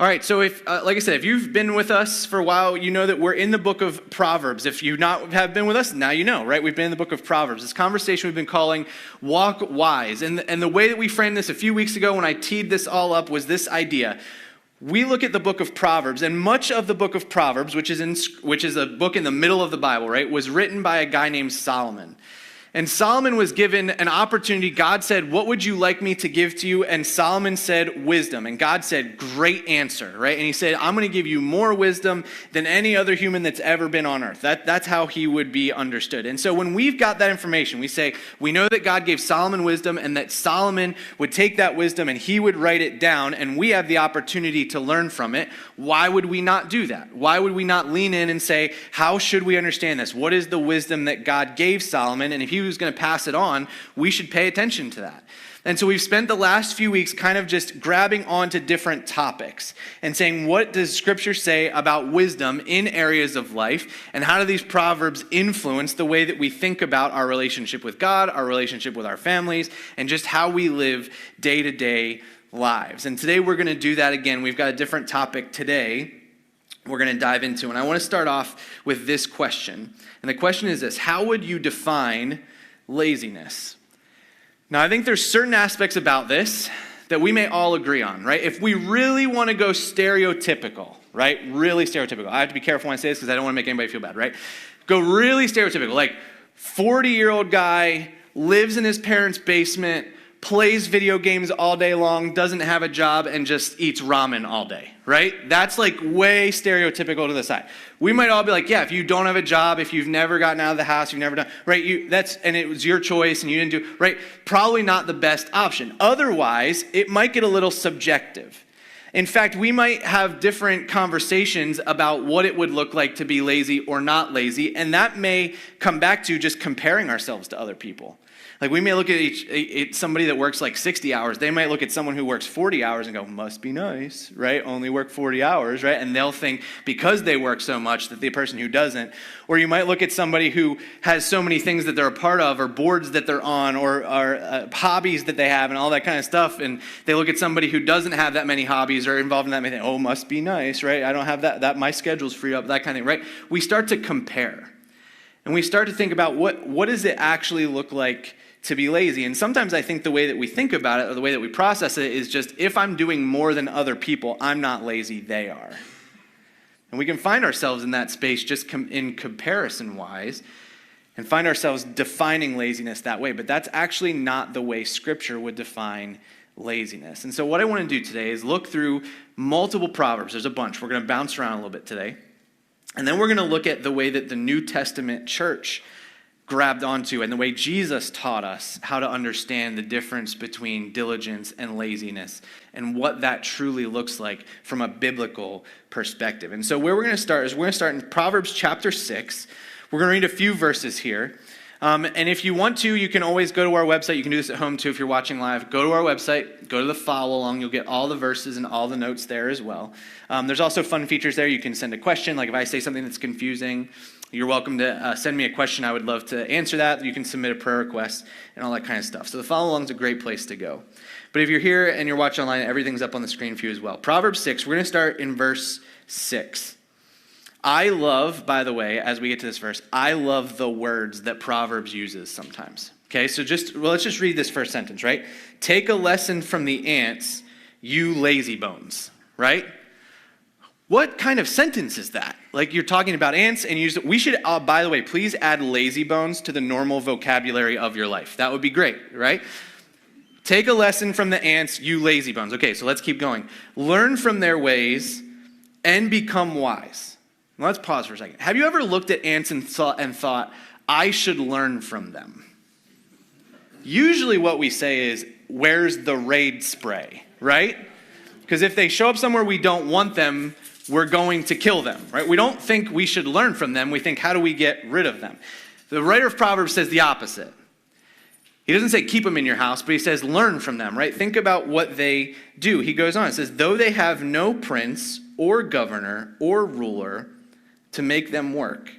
All right, so if, like I said, if you've been with us for a while, you know that we're in the book of Proverbs. If you not have been with us, now you know, right? We've been in the book of Proverbs. This conversation we've been calling Walk Wise. And the way that we framed this a few weeks ago when I teed this all up was this idea. We look at the book of Proverbs, and much of the book of Proverbs, which is a book in the middle of the Bible, right, was written by a guy named Solomon. And Solomon was given an opportunity. God said, "What would you like me to give to you?" And Solomon said, "Wisdom." And God said, "Great answer," right? And he said, "I'm going to give you more wisdom than any other human that's ever been on earth." That's how he would be understood. And so when we've got that information, we say, we know that God gave Solomon wisdom and that Solomon would take that wisdom and he would write it down, and we have the opportunity to learn from it. Why would we not do that? Why would we not lean in and say, how should we understand this? What is the wisdom that God gave Solomon? And if he was going to pass it on, we should pay attention to that. And so we've spent the last few weeks kind of just grabbing onto different topics and saying, what does Scripture say about wisdom in areas of life? And how do these Proverbs influence the way that we think about our relationship with God, our relationship with our families, and just how we live day-to-day lives? And today we're going to do that again. We've got a different topic today we're going to dive into. And I want to start off with this question. And the question is this: how would you define laziness? Now, I think there's certain aspects about this that we may all agree on, right? If we really want to go stereotypical, right? Really stereotypical. I have to be careful when I say this because I don't want to make anybody feel bad, right? Go really stereotypical. Like 40-year-old guy, lives in his parents' basement, plays video games all day long, doesn't have a job, and just eats ramen all day, right? That's like way stereotypical to the side. We might all be like, yeah, if you don't have a job, if you've never gotten out of the house, you've never done, right? And it was your choice and you didn't do, right? Probably not the best option. Otherwise, it might get a little subjective. In fact, we might have different conversations about what it would look like to be lazy or not lazy, and that may come back to just comparing ourselves to other people. Like we may look at somebody that works like 60 hours. They might look at someone who works 40 hours and go, must be nice, right? Only work 40 hours, right? And they'll think because they work so much that the person who doesn't. Or you might look at somebody who has so many things that they're a part of or boards that they're on or hobbies that they have and all that kind of stuff. And they look at somebody who doesn't have that many hobbies or involved in that many things. Oh, must be nice, right? I don't have that my schedule's free up, that kind of thing, right? We start to compare. And we start to think about what does it actually look like to be lazy. And sometimes I think the way that we think about it or the way that we process it is just, if I'm doing more than other people, I'm not lazy, they are. And we can find ourselves in that space just in comparison-wise and find ourselves defining laziness that way. But that's actually not the way Scripture would define laziness. And so what I want to do today is look through multiple Proverbs. There's a bunch. We're going to bounce around a little bit today. And then we're going to look at the way that the New Testament church grabbed onto and the way Jesus taught us how to understand the difference between diligence and laziness and what that truly looks like from a biblical perspective. And so where we're going to start is we're going to start in Proverbs chapter 6. We're going to read a few verses here. And if you want to, you can always go to our website. You can do this at home too if you're watching live. Go to our website, go to the follow along. You'll get all the verses and all the notes there as well. There's also fun features there. You can send a question. Like if I say something that's confusing, you're welcome to send me a question. I would love to answer that. You can submit a prayer request and all that kind of stuff. So the follow along is a great place to go. But if you're here and you're watching online, everything's up on the screen for you as well. Proverbs 6, we're going to start in verse 6. I love, by the way, as we get to this verse, I love the words that Proverbs uses sometimes. Okay, so let's just read this first sentence, right? Take a lesson from the ants, you lazy bones, right? What kind of sentence is that? Like you're talking about ants and we should, by the way, please add lazy bones to the normal vocabulary of your life. That would be great, right? Take a lesson from the ants, you lazy bones. Okay, so let's keep going. Learn from their ways and become wise. Now, let's pause for a second. Have you ever looked at ants and thought, I should learn from them? Usually what we say is, where's the raid spray, right? Because if they show up somewhere we don't want them, we're going to kill them, right? We don't think we should learn from them. We think, how do we get rid of them? The writer of Proverbs says the opposite. He doesn't say keep them in your house, but he says learn from them, right? Think about what they do. He goes on, it says, though they have no prince or governor or ruler to make them work,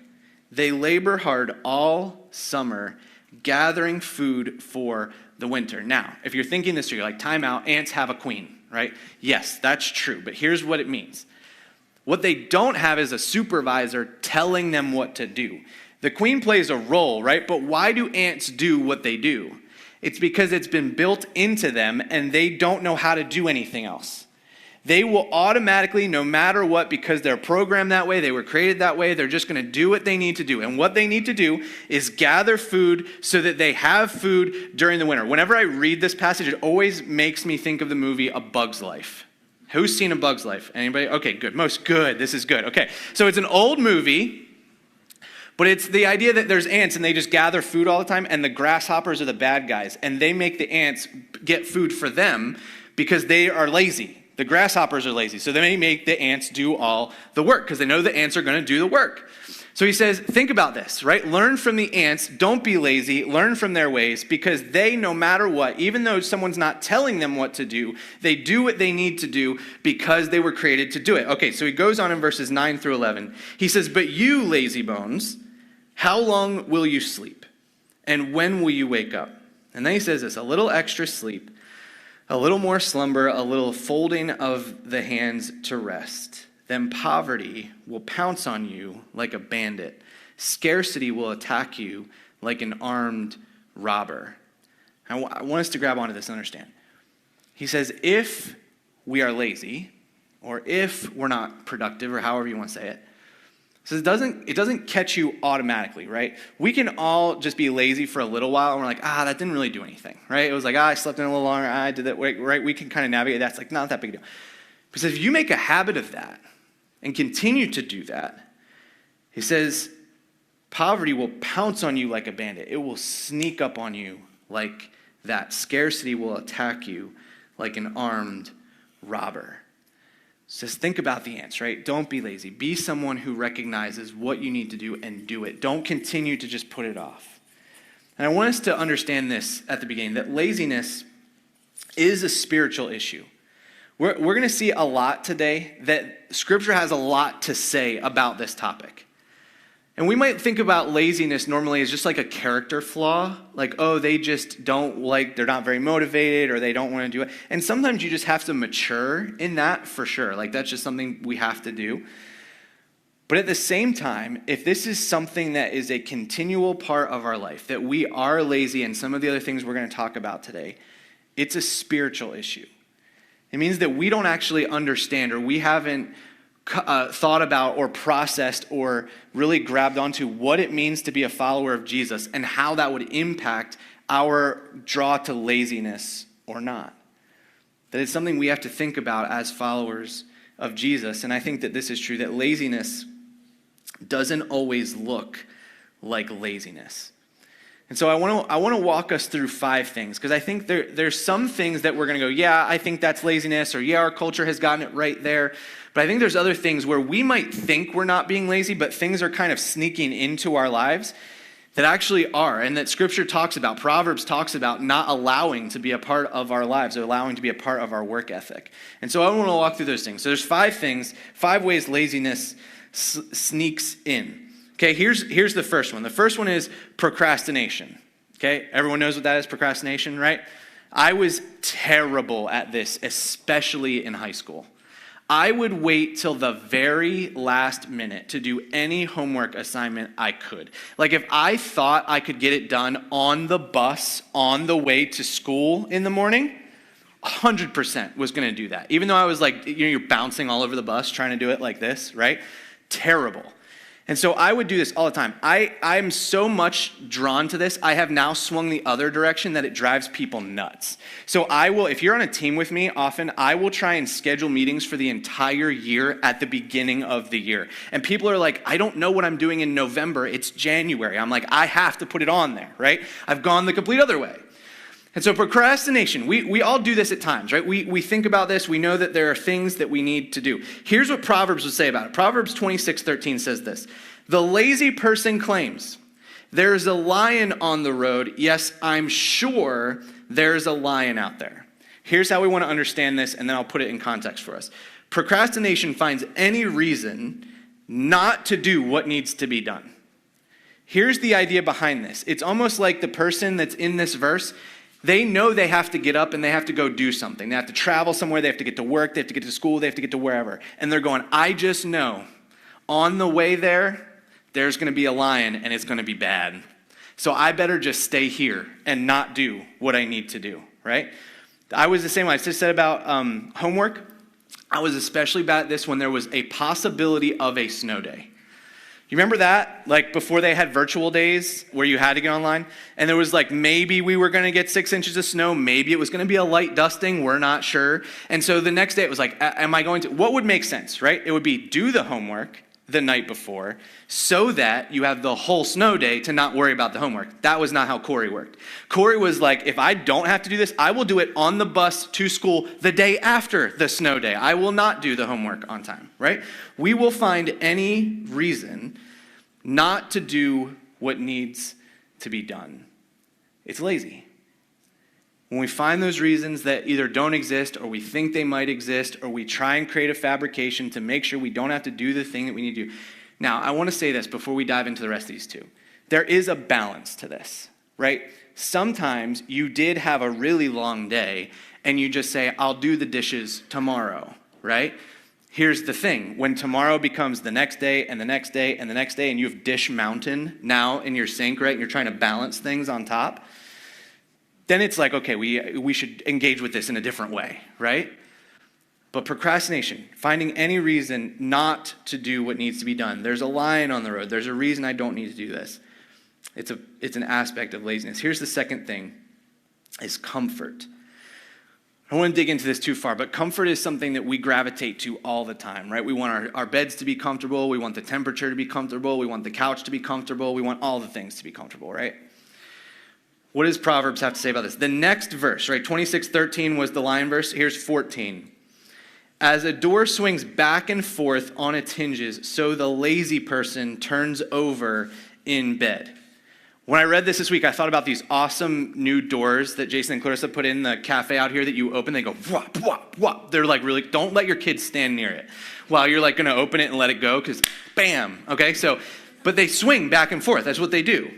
they labor hard all summer, gathering food for the winter. Now, if you're thinking this, you're like, time out, ants have a queen, right? Yes, that's true, but here's what it means. What they don't have is a supervisor telling them what to do. The queen plays a role, right? But why do ants do what they do? It's because it's been built into them and they don't know how to do anything else. They will automatically, no matter what, because they're programmed that way, they were created that way, they're just going to do what they need to do. And what they need to do is gather food so that they have food during the winter. Whenever I read this passage, it always makes me think of the movie A Bug's Life. Who's seen A Bug's Life? Anybody? Okay, good. Most good. This is good. Okay, so it's an old movie, but it's the idea that there's ants and they just gather food all the time, and the grasshoppers are the bad guys, and they make the ants get food for them because they are lazy. The grasshoppers are lazy, so they make the ants do all the work because they know the ants are going to do the work. So he says, think about this, right? Learn from the ants. Don't be lazy. Learn from their ways because they, no matter what, even though someone's not telling them what to do, they do what they need to do because they were created to do it. Okay, so he goes on in verses 9 through 11. He says, but you, lazy bones, how long will you sleep? And when will you wake up? And then he says this, a little extra sleep, a little more slumber, a little folding of the hands to rest. Then poverty will pounce on you like a bandit. Scarcity will attack you like an armed robber. I want us to grab onto this and understand. He says, if we are lazy, or if we're not productive, or however you want to say it, so it doesn't catch you automatically, right? We can all just be lazy for a little while, and we're like, that didn't really do anything, right? It was like, I slept in a little longer, I did that, right? We can kind of navigate that. It's like, not that big a deal. Because if you make a habit of that, and continue to do that, he says, poverty will pounce on you like a bandit. It will sneak up on you like that. Scarcity will attack you like an armed robber. So just think about the ants, right? Don't be lazy. Be someone who recognizes what you need to do and do it. Don't continue to just put it off. And I want us to understand this at the beginning, that laziness is a spiritual issue. We're going to see a lot today that Scripture has a lot to say about this topic. And we might think about laziness normally as just like a character flaw, like, they just they're not very motivated or they don't want to do it. And sometimes you just have to mature in that for sure. Like that's just something we have to do. But at the same time, if this is something that is a continual part of our life, that we are lazy and some of the other things we're going to talk about today, it's a spiritual issue. It means that we don't actually understand or we haven't thought about or processed or really grabbed onto what it means to be a follower of Jesus and how that would impact our draw to laziness or not. That it's something we have to think about as followers of Jesus. And I think that this is true, that laziness doesn't always look like laziness. And so I want to walk us through 5 things, because I think there's some things that we're going to go, yeah, I think that's laziness, or yeah, our culture has gotten it right there. But I think there's other things where we might think we're not being lazy, but things are kind of sneaking into our lives that actually are, and that Scripture talks about, Proverbs talks about not allowing to be a part of our lives, or allowing to be a part of our work ethic. And so I want to walk through those things. So there's 5 things, 5 ways laziness sneaks in. Okay, here's the first one. The first one is procrastination. Okay, everyone knows what that is, procrastination, right? I was terrible at this, especially in high school. I would wait till the very last minute to do any homework assignment I could. Like if I thought I could get it done on the bus on the way to school in the morning, 100% was going to do that. Even though I was like, you're bouncing all over the bus trying to do it like this, right? Terrible. And so I would do this all the time. I'm so much drawn to this, I have now swung the other direction that it drives people nuts. So if you're on a team with me, often I will try and schedule meetings for the entire year at the beginning of the year. And people are like, I don't know what I'm doing in November, it's January. I'm like, I have to put it on there, right? I've gone the complete other way. And so procrastination, we all do this at times, right? We think about this. We know that there are things that we need to do. Here's what Proverbs would say about it. Proverbs 26:13 says this. The lazy person claims, there's a lion on the road. Yes, I'm sure there's a lion out there. Here's how we want to understand this, and then I'll put it in context for us. Procrastination finds any reason not to do what needs to be done. Here's the idea behind this. It's almost like the person that's in this verse, They know they have to get up and they have to go do something. They have to travel somewhere. They have to get to work. They have to get to school. They have to get to wherever. And they're going, I just know on the way there, there's going to be a lion and it's going to be bad. So I better just stay here and not do what I need to do, right? I was the same way. I just said about homework. I was especially bad at this when there was a possibility of a snow day. You remember that? Like before they had virtual days where you had to get online? And there was like, maybe we were going to get 6 inches of snow. Maybe it was going to be a light dusting. We're not sure. And so the next day it was like, am I going to, what would make sense, right? It would be do the homework the night before so that you have the whole snow day to not worry about the homework. That was not how Corey worked. Corey was like, if I don't have to do this, I will do it on the bus to school the day after the snow day. I will not do the homework on time, right? We will find any reason not to do what needs to be done. It's lazy. When we find those reasons that either don't exist or we think they might exist or we try and create a fabrication to make sure we don't have to do the thing that we need to do. Now, I want to say this before we dive into the rest of these two. There is a balance to this, right? Sometimes you did have a really long day and you just say, I'll do the dishes tomorrow, right? Here's the thing. When tomorrow becomes the next day and the next day and the next day and you have dish mountain now in your sink, right? And you're trying to balance things on top. Then it's like, okay, we should engage with this in a different way, right? But procrastination, finding any reason not to do what needs to be done. There's a lion on the road. There's a reason I don't need to do this. It's an aspect of laziness. Here's the second thing, is comfort. I don't want to dig into this too far, but comfort is something that we gravitate to all the time, right? We want our beds to be comfortable. We want the temperature to be comfortable. We want the couch to be comfortable. We want all the things to be comfortable, right? What does Proverbs have to say about this? The next verse, right? 26:13 was the lion verse. Here's 14. As a door swings back and forth on its hinges, so the lazy person turns over in bed. When I read this week, I thought about these awesome new doors that Jason and Clarissa put in the cafe out here that you open. They go, whop, whop, whop. They're like really, don't let your kids stand near it while you're like going to open it and let it go because bam, okay? So, but they swing back and forth. That's what they do.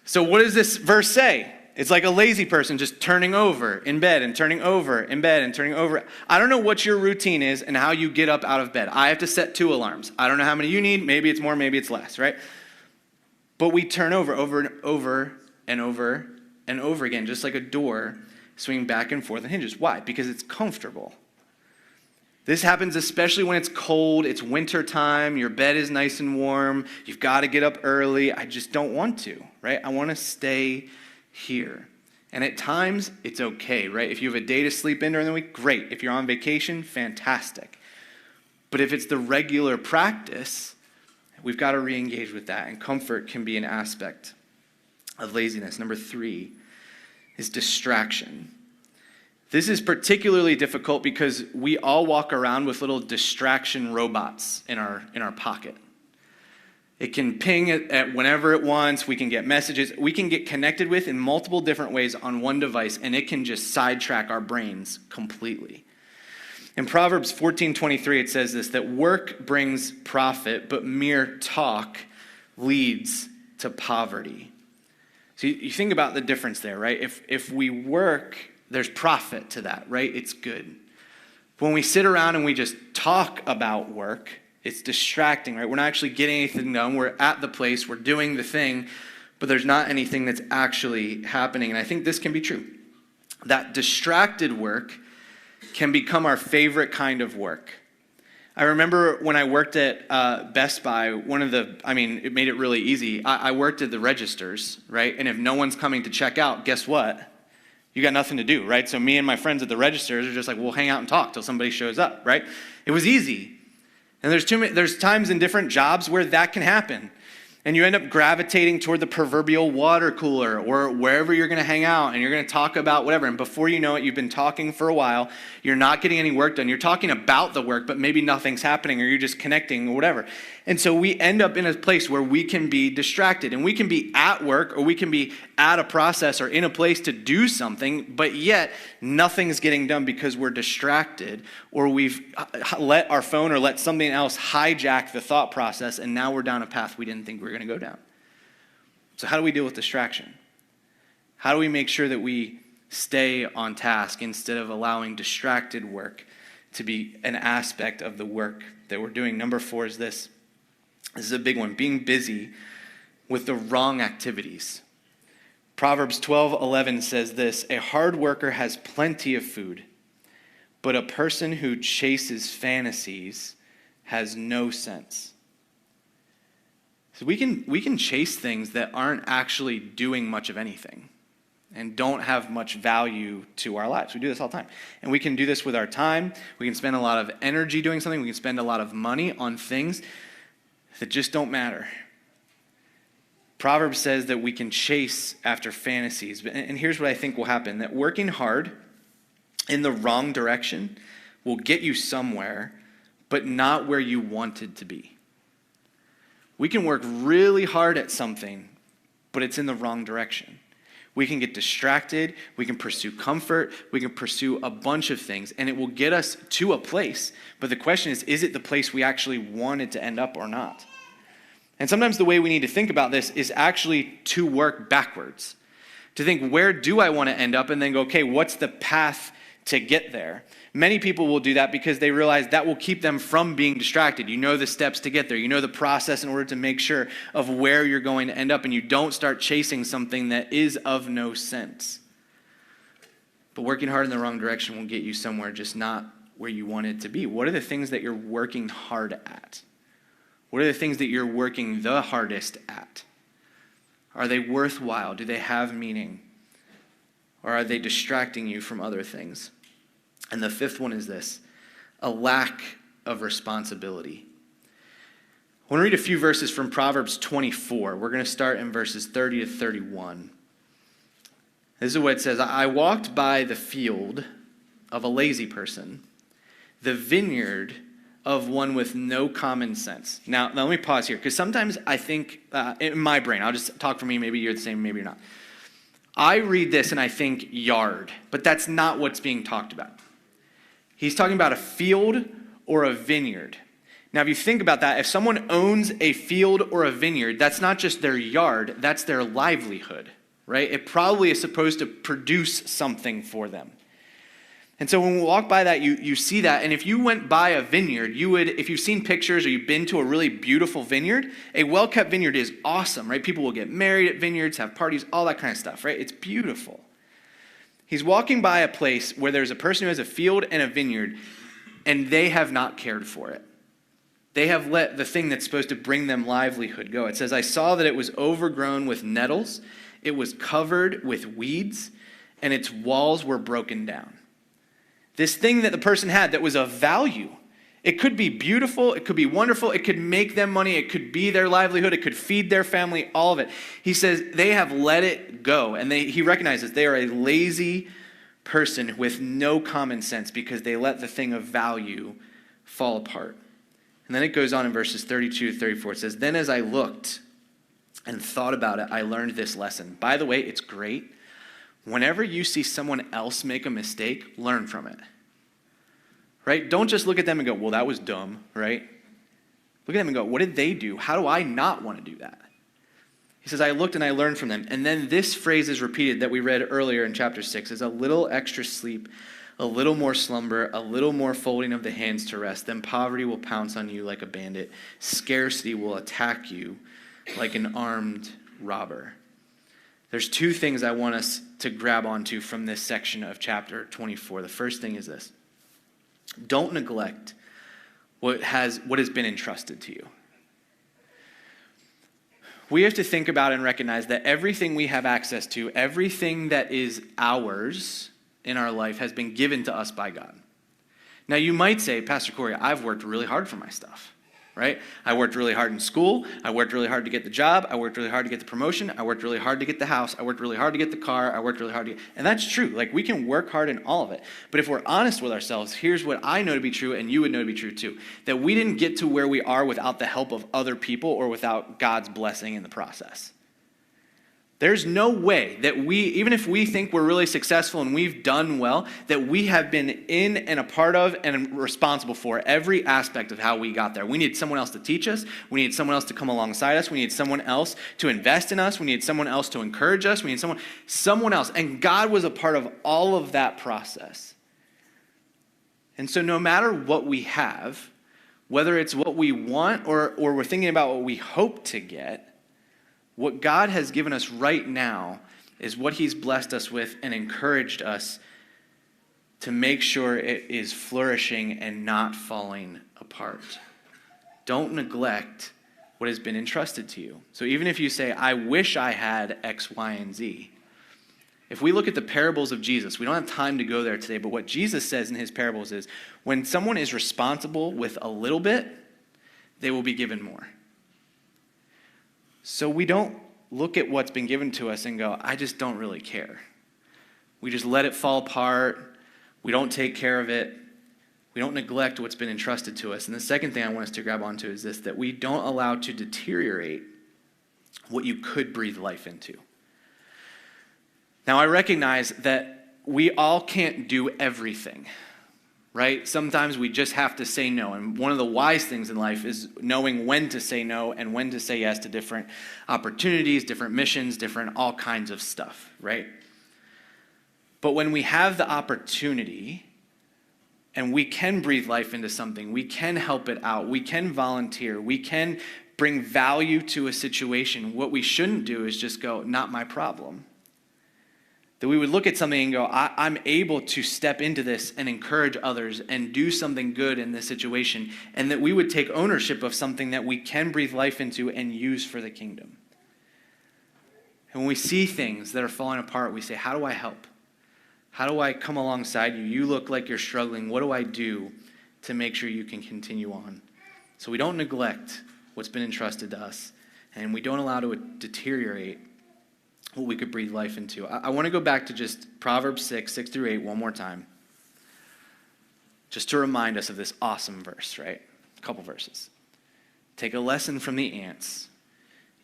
So what does this verse say? It's like a lazy person just turning over in bed and turning over in bed and turning over. I don't know what your routine is and how you get up out of bed. I have to set 2 alarms. I don't know how many you need. Maybe it's more, maybe it's less, right? But we turn over and over and over and over again, just like a door swinging back and forth on hinges. Why? Because it's comfortable. This happens especially when it's cold, it's winter time, your bed is nice and warm, you've got to get up early. I just don't want to, right? I want to stay here. And at times, it's okay, right? If you have a day to sleep in during the week, great. If you're on vacation, fantastic. But if it's the regular practice, we've got to re-engage with that. And comfort can be an aspect of laziness. Number 3 is distraction. This is particularly difficult because we all walk around with little distraction robots in our pocket. It can ping at whenever it wants. We can get messages. We can get connected with in multiple different ways on one device, and it can just sidetrack our brains completely. In Proverbs 14:23, it says this, that work brings profit, but mere talk leads to poverty. So you think about the difference there, right? If we work, there's profit to that, right? It's good. When we sit around and we just talk about work, it's distracting, right? We're not actually getting anything done. We're at the place, we're doing the thing, but there's not anything that's actually happening. And I think this can be true. That distracted work can become our favorite kind of work. I remember when I worked at Best Buy, it made it really easy. I worked at the registers, right? And if no one's coming to check out, guess what? You got nothing to do, right? So me and my friends at the registers are just like, we'll hang out and talk till somebody shows up, right? It was easy. And there's times in different jobs where that can happen. And you end up gravitating toward the proverbial water cooler or wherever you're going to hang out and you're going to talk about whatever. And before you know it, you've been talking for a while. You're not getting any work done. You're talking about the work, but maybe nothing's happening or you're just connecting or whatever. And so we end up in a place where we can be distracted. And we can be at work or we can be at a process or in a place to do something, but yet nothing's getting done because we're distracted or we've let our phone or let something else hijack the thought process, and now we're down a path we didn't think we were going to go down. So how do we deal with distraction? How do we make sure that we stay on task instead of allowing distracted work to be an aspect of the work that we're doing? Number 4 is this. This is a big one. Being busy with the wrong activities. Proverbs 12:11 says this, a hard worker has plenty of food, but a person who chases fantasies has no sense. So we can chase things that aren't actually doing much of anything and don't have much value to our lives. We do this all the time. And we can do this with our time. We can spend a lot of energy doing something. We can spend a lot of money on things that just don't matter. Proverbs says that we can chase after fantasies. And here's what I think will happen, that working hard in the wrong direction will get you somewhere, but not where you wanted to be. We can work really hard at something, but it's in the wrong direction. We can get distracted, we can pursue comfort, we can pursue a bunch of things, and it will get us to a place. But the question is it the place we actually wanted to end up or not? And sometimes the way we need to think about this is actually to work backwards. To think, where do I want to end up? And then go, okay, what's the path to get there? Many people will do that because they realize that will keep them from being distracted. You know the steps to get there. You know the process in order to make sure of where you're going to end up, and you don't start chasing something that is of no sense. But working hard in the wrong direction will get you somewhere, just not where you wanted to be. What are the things that you're working hard at? What are the things that you're working the hardest at? Are they worthwhile? Do they have meaning? Or are they distracting you from other things? And the 5th one is this, a lack of responsibility. I want to read a few verses from Proverbs 24. We're going to start in verses 30 to 31. This is what it says. I walked by the field of a lazy person, the vineyard of one with no common sense. Now let me pause here, because sometimes I think, in my brain, I'll just talk for me, maybe you're the same, maybe you're not. I read this and I think yard, but that's not what's being talked about. He's talking about a field or a vineyard. Now, if you think about that, if someone owns a field or a vineyard, that's not just their yard, that's their livelihood, right? It probably is supposed to produce something for them. And so when we walk by that, you see that. And if you went by a vineyard, you would, if you've seen pictures or you've been to a really beautiful vineyard, a well-kept vineyard is awesome, right? People will get married at vineyards, have parties, all that kind of stuff, right? It's beautiful. He's walking by a place where there's a person who has a field and a vineyard, and they have not cared for it. They have let the thing that's supposed to bring them livelihood go. It says, I saw that it was overgrown with nettles, it was covered with weeds, and its walls were broken down. This thing that the person had that was of value, it could be beautiful, it could be wonderful, it could make them money, it could be their livelihood, it could feed their family, all of it. He says they have let it go, and he recognizes they are a lazy person with no common sense because they let the thing of value fall apart. And then it goes on in verses 32 to 34. It says, then as I looked and thought about it, I learned this lesson. By the way, it's great. Whenever you see someone else make a mistake, learn from it. Right? Don't just look at them and go, well, that was dumb, right? Look at them and go, what did they do? How do I not want to do that? He says, I looked and I learned from them. And then this phrase is repeated that we read earlier in chapter 6, is a little extra sleep, a little more slumber, a little more folding of the hands to rest. Then poverty will pounce on you like a bandit. Scarcity will attack you like an armed robber. There's 2 things I want us to grab onto from this section of chapter 24. The first thing is this. Don't neglect what has been entrusted to you. We have to think about and recognize that everything we have access to, everything that is ours in our life has been given to us by God. Now you might say, Pastor Corey, I've worked really hard for my stuff, right? I worked really hard in school. I worked really hard to get the job. I worked really hard to get the promotion. I worked really hard to get the house. I worked really hard to get the car. I worked really hard to get, and that's true. Like, we can work hard in all of it. But if we're honest with ourselves, here's what I know to be true, and you would know to be true too, that we didn't get to where we are without the help of other people or without God's blessing in the process. There's no way that even if we think we're really successful and we've done well, that we have been in and a part of and responsible for every aspect of how we got there. We need someone else to teach us. We need someone else to come alongside us. We need someone else to invest in us. We need someone else to encourage us. We need someone else. And God was a part of all of that process. And so no matter what we have, whether it's what we want or we're thinking about what we hope to get, what God has given us right now is what he's blessed us with and encouraged us to make sure it is flourishing and not falling apart. Don't neglect what has been entrusted to you. So even if you say, I wish I had X, Y, and Z, if we look at the parables of Jesus, we don't have time to go there today, but what Jesus says in his parables is, when someone is responsible with a little bit, they will be given more. So we don't look at what's been given to us and go, I just don't really care. We just let it fall apart. We don't take care of it. We don't neglect what's been entrusted to us. And the second thing I want us to grab onto is this, that we don't allow to deteriorate what you could breathe life into. Now, I recognize that we all can't do everything, right? Sometimes we just have to say no. And one of the wise things in life is knowing when to say no and when to say yes to different opportunities, different missions, different all kinds of stuff, right? But when we have the opportunity and we can breathe life into something, we can help it out, we can volunteer, we can bring value to a situation, what we shouldn't do is just go, not my problem. That we would look at something and go, I'm able to step into this and encourage others and do something good in this situation. And that we would take ownership of something that we can breathe life into and use for the kingdom. And when we see things that are falling apart, we say, how do I help? How do I come alongside you? You look like you're struggling. What do I do to make sure you can continue on? So we don't neglect what's been entrusted to us. And we don't allow it to deteriorate what we could breathe life into. I want to go back to just Proverbs 6:6-8 one more time. Just to remind us of this awesome verse, right? A couple verses. Take a lesson from the ants,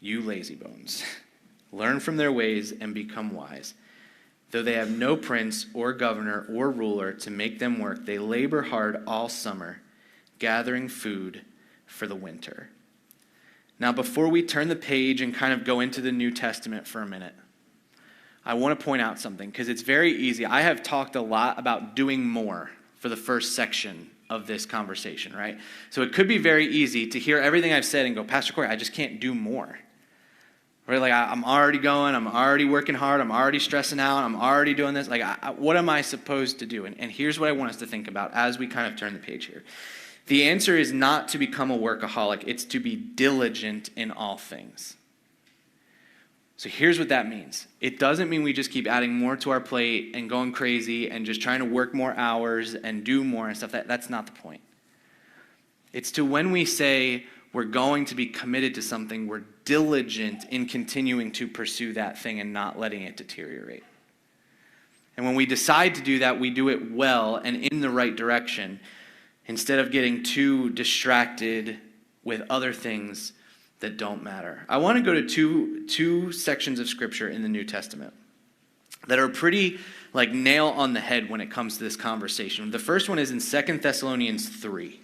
you lazy bones. Learn from their ways and become wise. Though they have no prince or governor or ruler to make them work, they labor hard all summer, gathering food for the winter. Now, before we turn the page and kind of go into the New Testament for a minute, I want to point out something, because it's very easy. I have talked a lot about doing more for the first section of this conversation, right? So it could be very easy to hear everything I've said and go, Pastor Corey, I just can't do more. Right? Like, I'm already going, I'm already working hard, I'm already stressing out, I'm already doing this. Like, what am I supposed to do? And here's what I want us to think about as we kind of turn the page here. The answer is not to become a workaholic. It's to be diligent in all things. So here's what that means. It doesn't mean we just keep adding more to our plate and going crazy and just trying to work more hours and do more and stuff. That's not the point. It's to when we say we're going to be committed to something, we're diligent in continuing to pursue that thing and not letting it deteriorate. And when we decide to do that, we do it well and in the right direction, instead of getting too distracted with other things that don't matter. I want to go to two sections of Scripture in the New Testament that are pretty like nail on the head when it comes to this conversation. The first one is in 2 Thessalonians 3.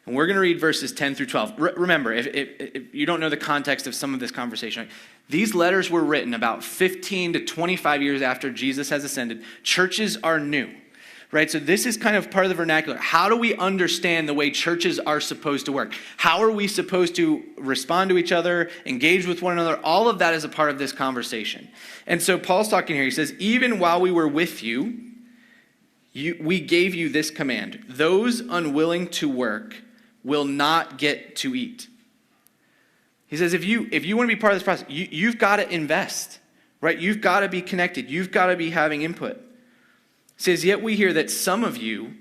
And we're going to read verses 10 through 12. Remember, if you don't know the context of some of this conversation, these letters were written about 15 to 25 years after Jesus has ascended. Churches are new. Right, so this is kind of part of the vernacular. How do we understand the way churches are supposed to work? How are we supposed to respond to each other, engage with one another? All of that is a part of this conversation. And so Paul's talking here. He says, even while we were with you, we gave you this command. Those unwilling to work will not get to eat. He says, if you want to be part of this process, you've got to invest. Right? You've got to be connected. You've got to be having input. It says, yet we hear that some of you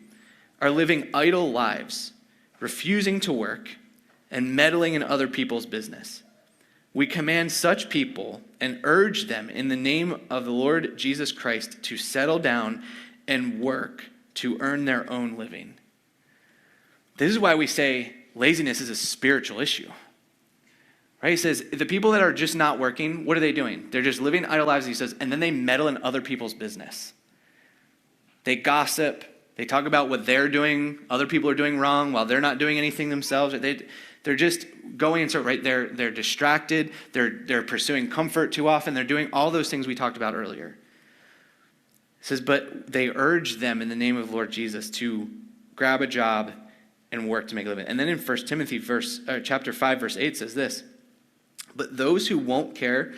are living idle lives, refusing to work, and meddling in other people's business. We command such people and urge them in the name of the Lord Jesus Christ to settle down and work to earn their own living. This is why we say laziness is a spiritual issue. Right? He says, the people that are just not working, what are they doing? They're just living idle lives, he says, and then they meddle in other people's business. They gossip. They talk about what they're doing, other people are doing wrong while they're not doing anything themselves. They're just going and so, right? They're distracted. They're pursuing comfort too often. They're doing all those things we talked about earlier. It says, but they urge them in the name of Lord Jesus to grab a job and work to make a living. And then in 1 Timothy chapter 5, verse 8 says this, but those who won't care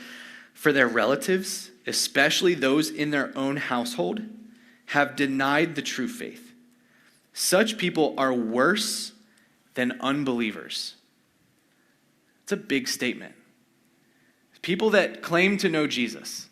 for their relatives, especially those in their own household, have denied the true faith. Such people are worse than unbelievers. It's a big statement. People that claim to know Jesus,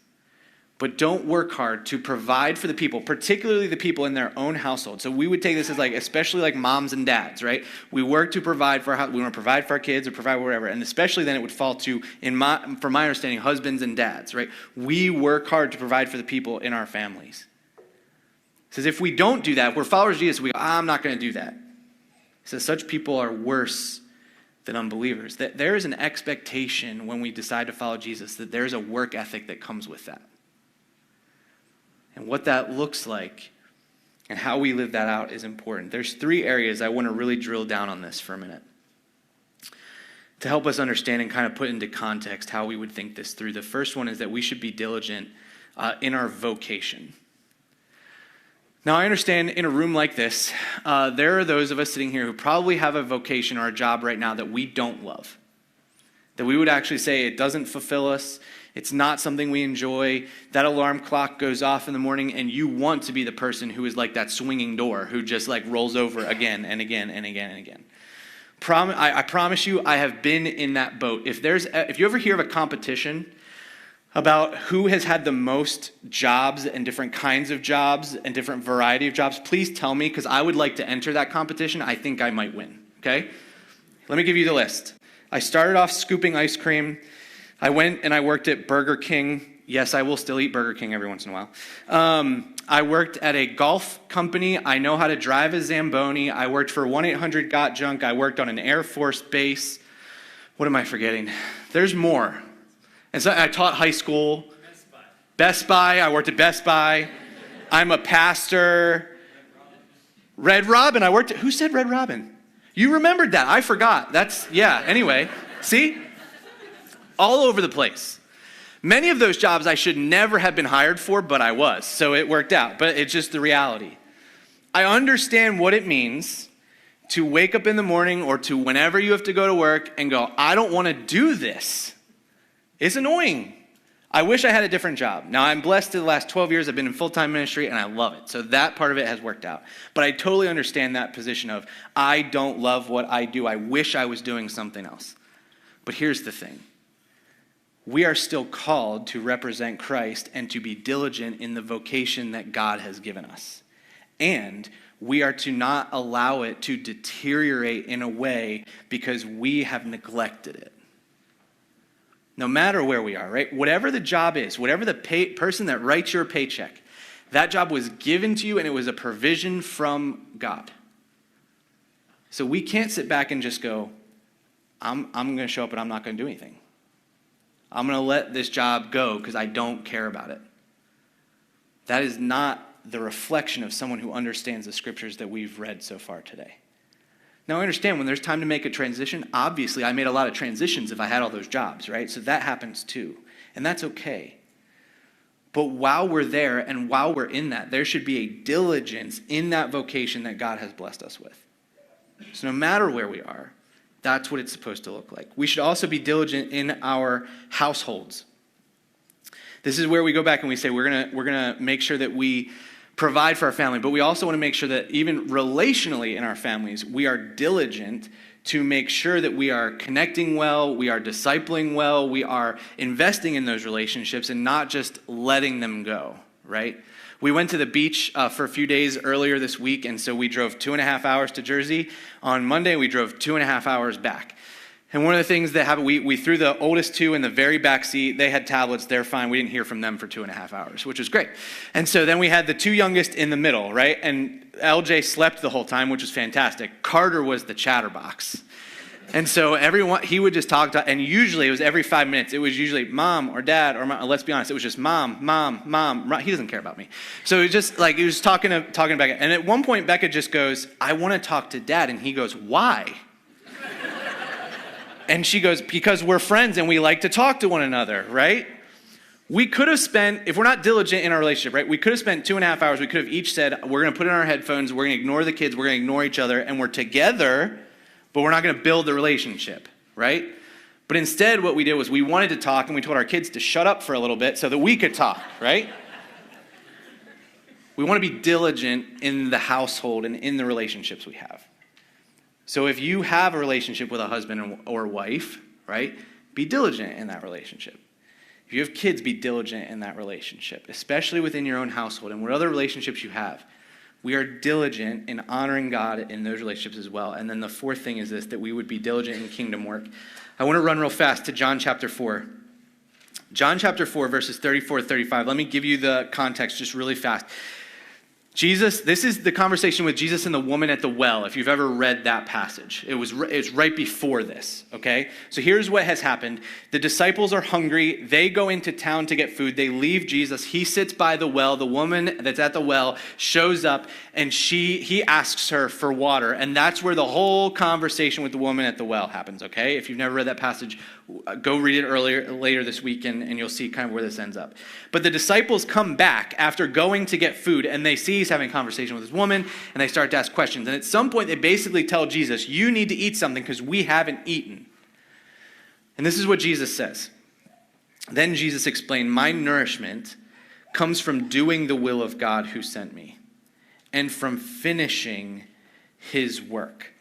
but don't work hard to provide for the people, particularly the people in their own household. So we would take this as especially like moms and dads, right? We work to provide for we want to provide for our kids or provide whatever, and especially then it would fall to, from my understanding, husbands and dads, right? We work hard to provide for the people in our families. It says if we don't do that, if we're followers of Jesus, we go, I'm not going to do that. It says such people are worse than unbelievers. That there is an expectation when we decide to follow Jesus that there's a work ethic that comes with that. And what that looks like and how we live that out is important. There's 3 areas I want to really drill down on this for a minute to help us understand and kind of put into context how we would think this through. The first one is that we should be diligent in our vocation. Now, I understand in a room like this, there are those of us sitting here who probably have a vocation or a job right now that we don't love. That we would actually say it doesn't fulfill us. It's not something we enjoy. That alarm clock goes off in the morning and you want to be the person who is like that swinging door who just rolls over again and again and again and again. I promise you, I have been in that boat. If you ever hear of a competition about who has had the most jobs and different kinds of jobs and different variety of jobs, please tell me, because I would like to enter that competition. I think I might win, okay? Let me give you the list. I started off scooping ice cream. I went and I worked at Burger King. Yes, I will still eat Burger King every once in a while. I worked at a golf company. I know how to drive a Zamboni. I worked for 1-800-GOT-JUNK. I worked on an Air Force base. What am I forgetting? There's more. And so I taught high school. Best Buy. I worked at Best Buy. I'm a pastor. Red Robin. Who said Red Robin? You remembered that. I forgot. Anyway. See? All over the place. Many of those jobs I should never have been hired for, but I was. So it worked out. But it's just the reality. I understand what it means to wake up in the morning or to whenever you have to go to work and go, I don't want to do this. It's annoying. I wish I had a different job. Now, I'm blessed. The last 12 years I've been in full-time ministry, and I love it. So that part of it has worked out. But I totally understand that position of, I don't love what I do. I wish I was doing something else. But here's the thing. We are still called to represent Christ and to be diligent in the vocation that God has given us. And we are to not allow it to deteriorate in a way because we have neglected it. No matter where we are, right? Whatever the job is, whatever the person that writes your paycheck, that job was given to you and it was a provision from God. So we can't sit back and just go, I'm going to show up and I'm not going to do anything. I'm going to let this job go because I don't care about it. That is not the reflection of someone who understands the scriptures that we've read so far today. Now, I understand when there's time to make a transition, obviously I made a lot of transitions if I had all those jobs, right? So that happens too. And that's okay. But while we're there and while we're in that, there should be a diligence in that vocation that God has blessed us with. So no matter where we are, that's what it's supposed to look like. We should also be diligent in our households. This is where we go back and we say we're gonna make sure that we provide for our family, but we also want to make sure that even relationally in our families, we are diligent to make sure that we are connecting well, we are discipling well, we are investing in those relationships and not just letting them go, right? We went to the beach for a few days earlier this week, and so we drove 2.5 hours to Jersey. On Monday, we drove 2.5 hours back. And one of the things that happened, we threw the oldest two in the very back seat. They had tablets. They're fine. We didn't hear from them for 2.5 hours, which was great. And so then we had the 2 youngest in the middle, right? And LJ slept the whole time, which was fantastic. Carter was the chatterbox. And so he would just talk to, and usually it was every 5 minutes. It was usually mom or dad, or let's be honest, it was just mom. He doesn't care about me. So it was just like, he was talking to Becca. And at one point, Becca just goes, I want to talk to dad. And he goes, why? And she goes, because we're friends and we like to talk to one another, right? We could have spent, if we're not diligent in our relationship, right? We could have spent 2.5 hours. We could have each said, we're going to put in our headphones. We're going to ignore the kids. We're going to ignore each other. And we're together, but we're not going to build the relationship, right? But instead, what we did was we wanted to talk, and we told our kids to shut up for a little bit so that we could talk, right? We want to be diligent in the household and in the relationships we have. So if you have a relationship with a husband or wife, right, be diligent in that relationship. If you have kids, be diligent in that relationship, especially within your own household and what other relationships you have. We are diligent in honoring God in those relationships as well. And then the fourth thing is this, that we would be diligent in kingdom work. I want to run real fast to John chapter 4. John chapter 4, verses 34 to 35. Let me give you the context just really fast. This is the conversation with Jesus and the woman at the well, if you've ever read that passage. It's right before this, okay? So here's what has happened. The disciples are hungry. They go into town to get food. They leave Jesus. He sits by the well. The woman that's at the well shows up, and he asks her for water. And that's where the whole conversation with the woman at the well happens, okay? If you've never read that passage, go read it later this week, and you'll see kind of where this ends up. But the disciples come back after going to get food, and they see he's having a conversation with this woman, and they start to ask questions. And at some point, they basically tell Jesus, you need to eat something because we haven't eaten. And this is what Jesus says. Then Jesus explained, my nourishment comes from doing the will of God who sent me and from finishing his work.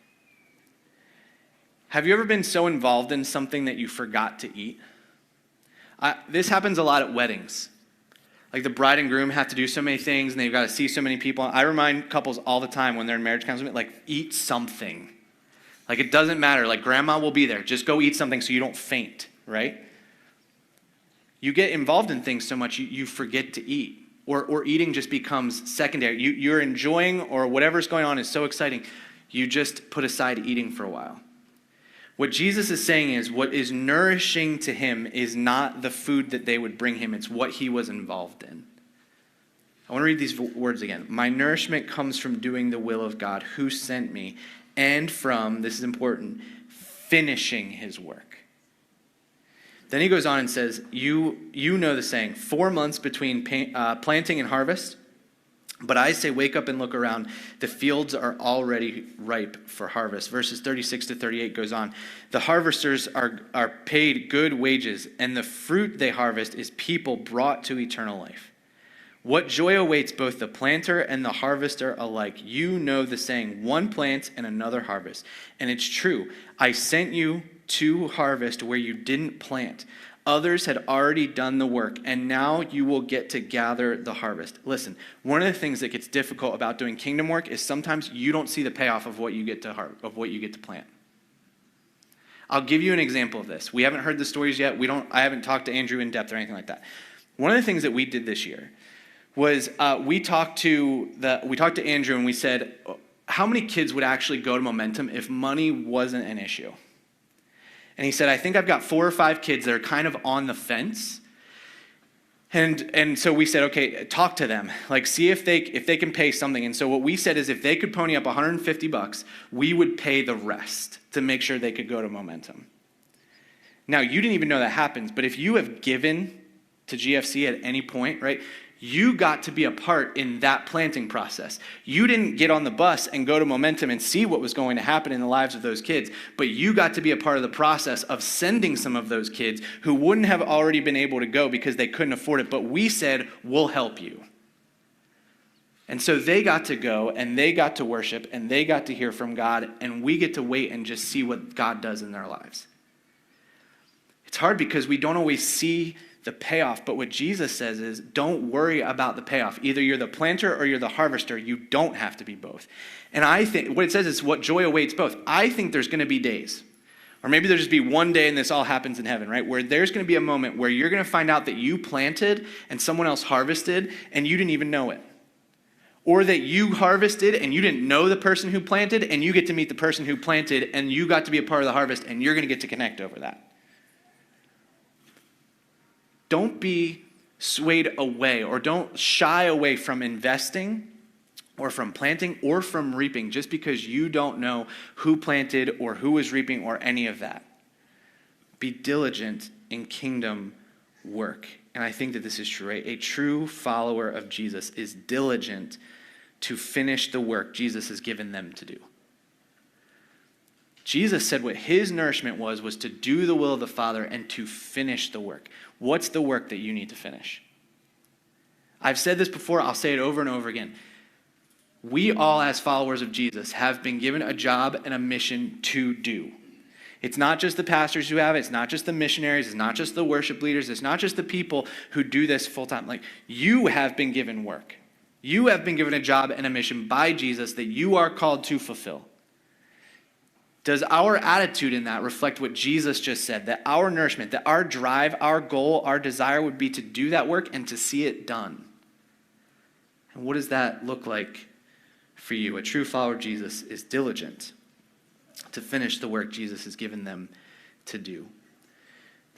Have you ever been so involved in something that you forgot to eat? This happens a lot at weddings. Like the bride and groom have to do so many things and they've got to see so many people. I remind couples all the time when they're in marriage counseling, like, eat something. Like, it doesn't matter. Like, grandma will be there. Just go eat something so you don't faint, right? You get involved in things so much you forget to eat. Or eating just becomes secondary. You're enjoying, or whatever's going on is so exciting, you just put aside eating for a while. What Jesus is saying is what is nourishing to him is not the food that they would bring him. It's what he was involved in. I want to read these words again. My nourishment comes from doing the will of God who sent me and from, this is important, finishing his work. Then he goes on and says, you know the saying, 4 months between planting and harvest. But I say, wake up and look around. The fields are already ripe for harvest. Verses 36 to 38 goes on. The harvesters are paid good wages, and the fruit they harvest is people brought to eternal life. What joy awaits both the planter and the harvester alike. You know the saying, one plants and another harvests. And it's true. I sent you to harvest where you didn't plant. Others had already done the work, and now you will get to gather the harvest. Listen, one of the things that gets difficult about doing kingdom work is sometimes you don't see the payoff of what you get to plant. I'll give you an example of this. We haven't heard the stories yet. I haven't talked to Andrew in depth or anything like that. One of the things that we did this year was we talked to Andrew and we said, how many kids would actually go to Momentum if money wasn't an issue? And he said, I think I've got 4 or 5 kids that are kind of on the fence. And so we said, okay, talk to them. Like, see if they can pay something. And so what we said is if they could pony up $150, we would pay the rest to make sure they could go to Momentum. Now, you didn't even know that happens, but if you have given to GFC at any point, right, you got to be a part in that planting process. You didn't get on the bus and go to Momentum and see what was going to happen in the lives of those kids, but you got to be a part of the process of sending some of those kids who wouldn't have already been able to go because they couldn't afford it, but we said, we'll help you. And so they got to go, and they got to worship, and they got to hear from God, and we get to wait and just see what God does in their lives. It's hard because we don't always see the payoff, but what Jesus says is don't worry about the payoff. Either you're the planter or you're the harvester. You don't have to be both. And I think what it says is what joy awaits both. I think there's going to be days, or maybe there'll just be one day and this all happens in heaven, right? Where there's going to be a moment where you're going to find out that you planted and someone else harvested and you didn't even know it. Or that you harvested and you didn't know the person who planted, and you get to meet the person who planted and you got to be a part of the harvest and you're going to get to connect over that. Don't be swayed away, or don't shy away from investing or from planting or from reaping just because you don't know who planted or who was reaping or any of that. Be diligent in kingdom work. And I think that this is true. A true follower of Jesus is diligent to finish the work Jesus has given them to do. Jesus said what his nourishment was to do the will of the Father and to finish the work. What's the work that you need to finish? I've said this before, I'll say it over and over again. We all, as followers of Jesus, have been given a job and a mission to do. It's not just the pastors who have it. It's not just the missionaries. It's not just the worship leaders. It's not just the people who do this full time. Like, you have been given work. You have been given a job and a mission by Jesus that you are called to fulfill. Does our attitude in that reflect what Jesus just said? That our nourishment, that our drive, our goal, our desire would be to do that work and to see it done. And what does that look like for you? A true follower of Jesus is diligent to finish the work Jesus has given them to do.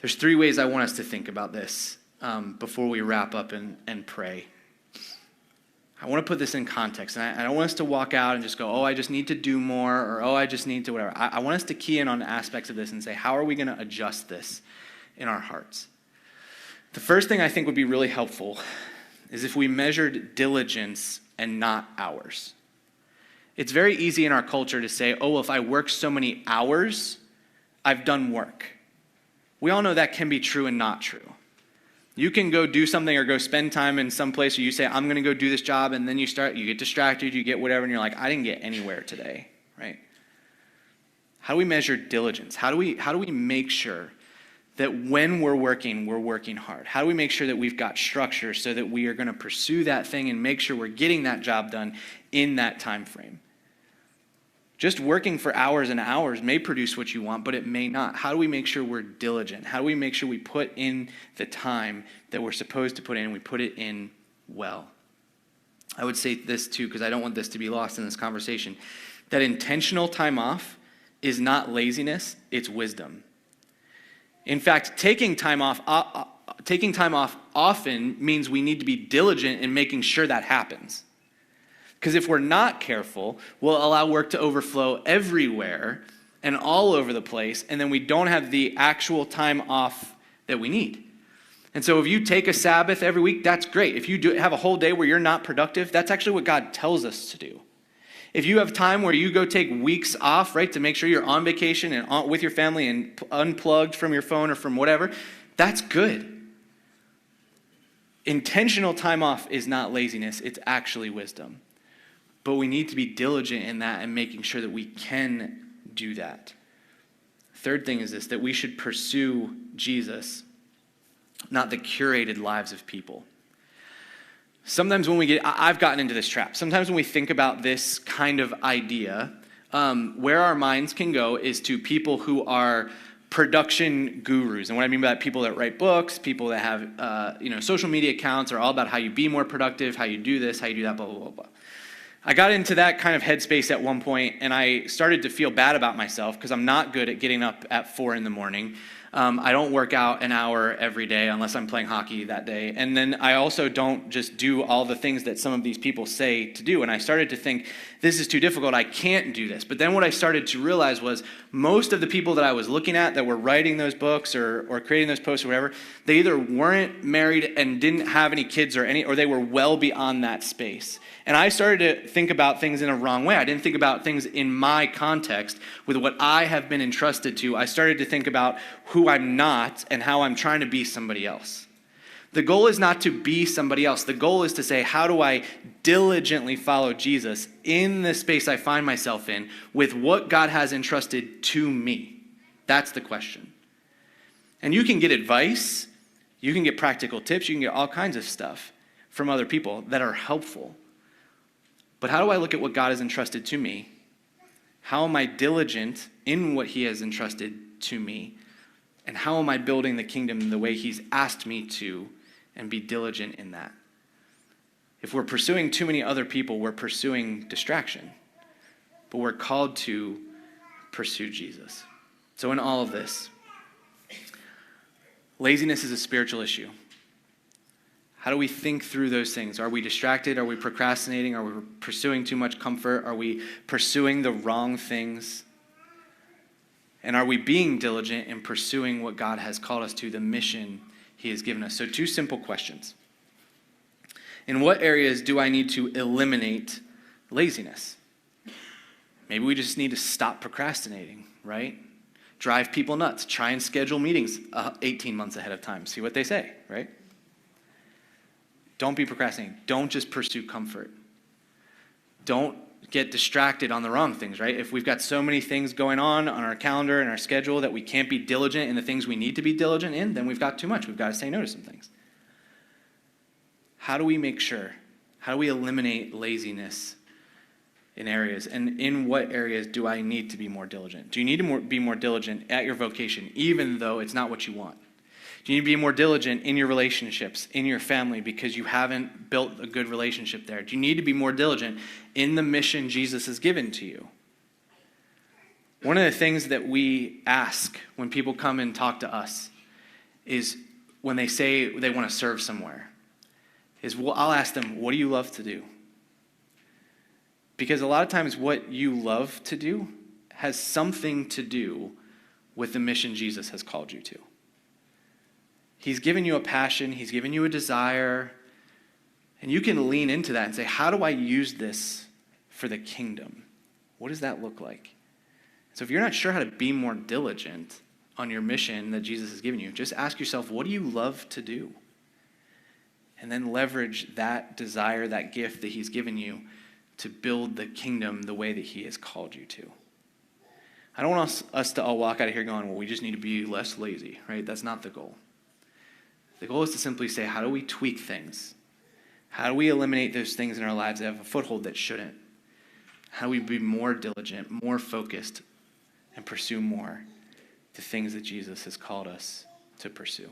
There's 3 ways I want us to think about this before we wrap up and pray. I want to put this in context, and I don't want us to walk out and just go, oh, I just need to do more, or oh, I just need to whatever. I want us to key in on aspects of this and say, how are we going to adjust this in our hearts? The first thing I think would be really helpful is if we measured diligence and not hours. It's very easy in our culture to say, oh, well, if I work so many hours, I've done work. We all know that can be true and not true. You can go do something or go spend time in some place where you say, I'm going to go do this job, and then you get distracted, you get whatever, and you're like, I didn't get anywhere today, right? How do we measure diligence? How do we make sure that when we're working hard? How do we make sure that we've got structure so that we are going to pursue that thing and make sure we're getting that job done in that time frame? Just working for hours and hours may produce what you want, but it may not. How do we make sure we're diligent? How do we make sure we put in the time that we're supposed to put in and we put it in well? I would say this too, because I don't want this to be lost in this conversation, that intentional time off is not laziness, it's wisdom. In fact, taking time off often means we need to be diligent in making sure that happens. Because if we're not careful, we'll allow work to overflow everywhere and all over the place, and then we don't have the actual time off that we need. And so if you take a Sabbath every week, that's great. If you have a whole day where you're not productive, that's actually what God tells us to do. If you have time where you go take weeks off, right, to make sure you're on vacation and with your family and unplugged from your phone or from whatever, that's good. Intentional time off is not laziness, it's actually wisdom. But we need to be diligent in that and making sure that we can do that. Third thing is this, that we should pursue Jesus, not the curated lives of people. Sometimes when I've gotten into this trap. Sometimes when we think about this kind of idea, where our minds can go is to people who are production gurus. And what I mean by that, people that write books, people that have social media accounts are all about how you be more productive, how you do this, how you do that, blah, blah, blah, blah. I got into that kind of headspace at one point, and I started to feel bad about myself because I'm not good at getting up at 4 a.m. I don't work out an hour every day unless I'm playing hockey that day. And then I also don't just do all the things that some of these people say to do. And I started to think, this is too difficult. I can't do this. But then what I started to realize was most of the people that I was looking at that were writing those books or creating those posts or whatever, they either weren't married and didn't have any kids or they were well beyond that space. And I started to think about things in a wrong way. I didn't think about things in my context with what I have been entrusted to. I started to think about who I'm not and how I'm trying to be somebody else. The goal is not to be somebody else. The goal is to say, how do I diligently follow Jesus in the space I find myself in with what God has entrusted to me? That's the question. And you can get advice, you can get practical tips, you can get all kinds of stuff from other people that are helpful. But how do I look at what God has entrusted to me? How am I diligent in what he has entrusted to me? And how am I building the kingdom the way he's asked me to and be diligent in that? If we're pursuing too many other people, we're pursuing distraction. But we're called to pursue Jesus. So in all of this, laziness is a spiritual issue. How do we think through those things? Are we distracted? Are we procrastinating? Are we pursuing too much comfort? Are we pursuing the wrong things? And are we being diligent in pursuing what God has called us to, the mission he has given us? So 2 simple questions. In what areas do I need to eliminate laziness? Maybe we just need to stop procrastinating, right? Drive people nuts. Try and schedule meetings 18 months ahead of time. See what they say, right? Don't be procrastinating. Don't just pursue comfort. Don't get distracted on the wrong things, right? If we've got so many things going on our calendar and our schedule that we can't be diligent in the things we need to be diligent in, then we've got too much. We've got to say no to some things. How do we make sure? How do we eliminate laziness in areas? And in what areas do I need to be more diligent? Do you need to be more diligent at your vocation, even though it's not what you want? Do you need to be more diligent in your relationships, in your family, because you haven't built a good relationship there? Do you need to be more diligent in the mission Jesus has given to you? One of the things that we ask when people come and talk to us is when they say they want to serve somewhere, I'll ask them, what do you love to do? Because a lot of times what you love to do has something to do with the mission Jesus has called you to. He's given you a passion, he's given you a desire, and you can lean into that and say, how do I use this for the kingdom? What does that look like? So if you're not sure how to be more diligent on your mission that Jesus has given you, just ask yourself, what do you love to do? And then leverage that desire, that gift that he's given you to build the kingdom the way that he has called you to. I don't want us to all walk out of here going, well, we just need to be less lazy, right? That's not the goal. The goal is to simply say, how do we tweak things? How do we eliminate those things in our lives that have a foothold that shouldn't? How do we be more diligent, more focused, and pursue more the things that Jesus has called us to pursue?